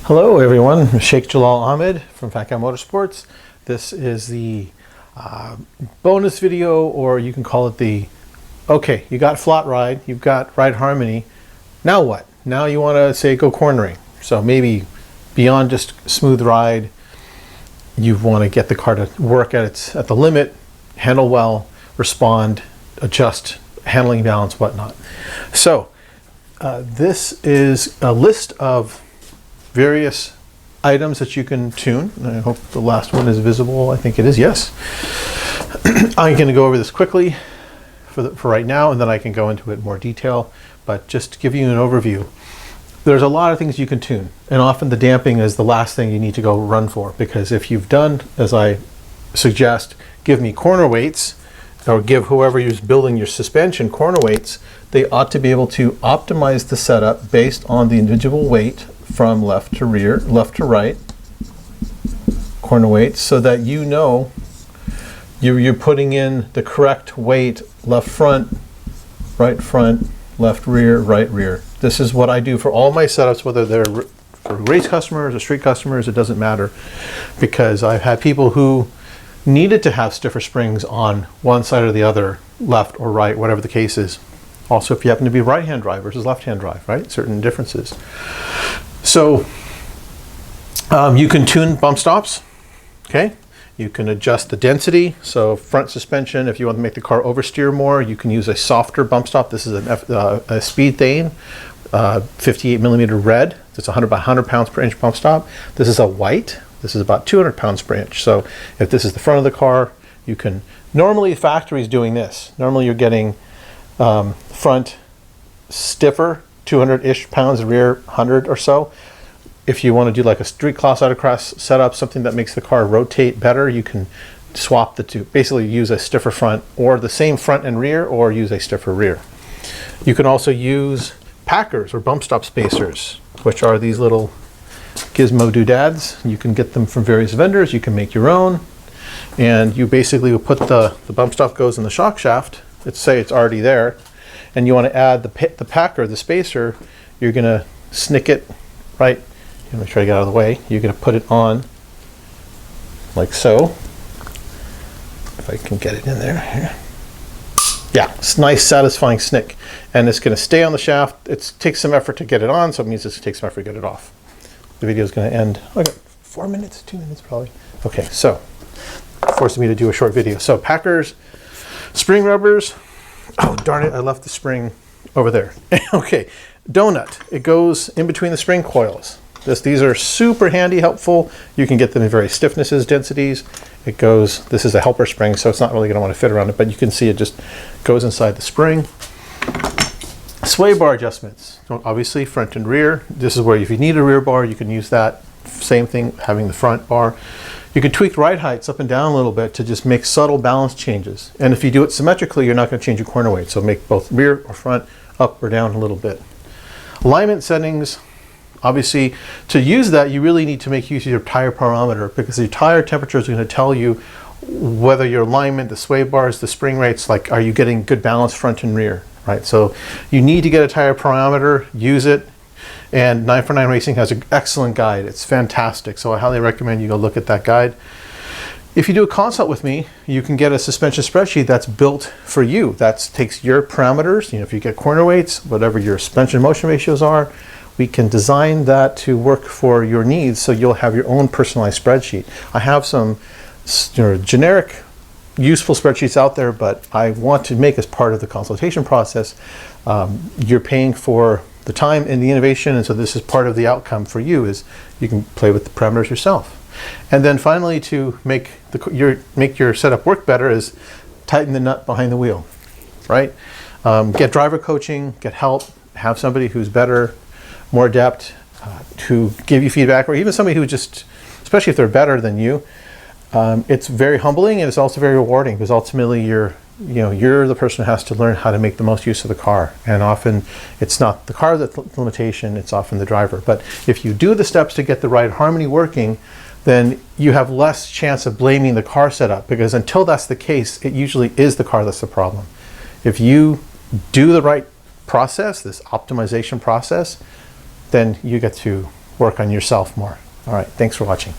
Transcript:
Hello everyone, Shaikh Jalal Ahmad from FCM Motorsports. This is the bonus video, or you can call it the, okay, you got flat ride, you've got ride harmony, now what? Now you want to say go cornering. So maybe beyond just smooth ride, you want to get the car to work at the limit, handle well, respond, adjust, handling balance, whatnot. So this is a list of various items that you can tune. I hope the last one is visible. I think it is, yes. I'm going to go over this quickly for right now, and then I can go into it in more detail. But just to give you an overview, there's a lot of things you can tune, and often the damping is the last thing you need to go run for, because if you've done, as I suggest, give me corner weights, or give whoever is building your suspension corner weights, they ought to be able to optimize the setup based on the individual weight from left to rear, left to right, corner weights, so that you know you're putting in the correct weight, left front, left rear, right rear. This is what I do for all my setups, whether they're for race customers or street customers, it doesn't matter, because I've had people who needed to have stiffer springs on one side or the other, left or right, whatever the case is. Also, if you happen to be right-hand drive versus left-hand drive, right? Certain differences. So you can tune bump stops, okay? You can adjust the density. So front suspension, if you want to make the car oversteer more, you can use a softer bump stop. This is a Speedthane 58 millimeter red. It's 100 by 100 pounds per inch bump stop. This is a white. This is about 200 pounds per inch. So if this is the front of the car, you can, normally factory's doing this. Normally you're getting front stiffer, 200-ish pounds, rear 100 or so. If you want to do like a street class autocross setup, something that makes the car rotate better, you can swap the two. Basically use a stiffer front, or the same front and rear, or use a stiffer rear. You can also use packers or bump stop spacers, which are these little gizmo doodads. You can get them from various vendors. You can make your own, and you basically will put the bump stop goes in the shock shaft. Let's say it's already there, and you want to add the packer, the spacer. You're going to snick it, right? Let me try to get out of the way. You're going to put it on like so. If I can get it in there. Here. Yeah, it's nice, satisfying snick. And it's going to stay on the shaft. It takes some effort to get it on, so it means it takes some effort to get it off. The video is going to end, I got 4 minutes, 2 minutes probably. Okay, so forcing me to do a short video. So packers, spring rubbers. Oh, darn it, I left the spring over there. Okay, donut. It goes in between the spring coils. These are super handy, helpful. You can get them in various stiffnesses, densities. It goes, this is a helper spring, so it's not really going to want to fit around it, but you can see it just goes inside the spring. Sway bar adjustments. Obviously, front and rear. This is where if you need a rear bar, you can use that. Same thing, having the front bar. You can tweak ride heights up and down a little bit to just make subtle balance changes. And if you do it symmetrically, you're not going to change your corner weight. So make both rear or front up or down a little bit. Alignment settings. Obviously, to use that, you really need to make use of your tire pyrometer, because the tire temperature is going to tell you whether your alignment, the sway bars, the spring rates, like, are you getting good balance front and rear, right? So you need to get a tire pyrometer, use it. And 949 Racing has an excellent guide. It's fantastic. So I highly recommend you go look at that guide. If you do a consult with me, you can get a suspension spreadsheet that's built for you. That takes your parameters. You know, if you get corner weights, whatever your suspension motion ratios are, we can design that to work for your needs, so you'll have your own personalized spreadsheet. I have some generic, useful spreadsheets out there, but I want to make as part of the consultation process. You're paying for the time and the innovation, and so this is part of the outcome for you, is you can play with the parameters yourself. And then finally, to make your setup work better, is tighten the nut behind the wheel, right? Get driver coaching, get help, have somebody who's better, more adept, to give you feedback, or even somebody who just, especially if they're better than you. It's very humbling, and it's also very rewarding, because ultimately you're the person who has to learn how to make the most use of the car. And often it's not the car that's the limitation, it's often the driver. But if you do the steps to get the ride harmony working, then you have less chance of blaming the car setup, because until that's the case, it usually is the car that's the problem. If you do the right process, this optimization process, then you get to work on yourself more. All right, thanks for watching.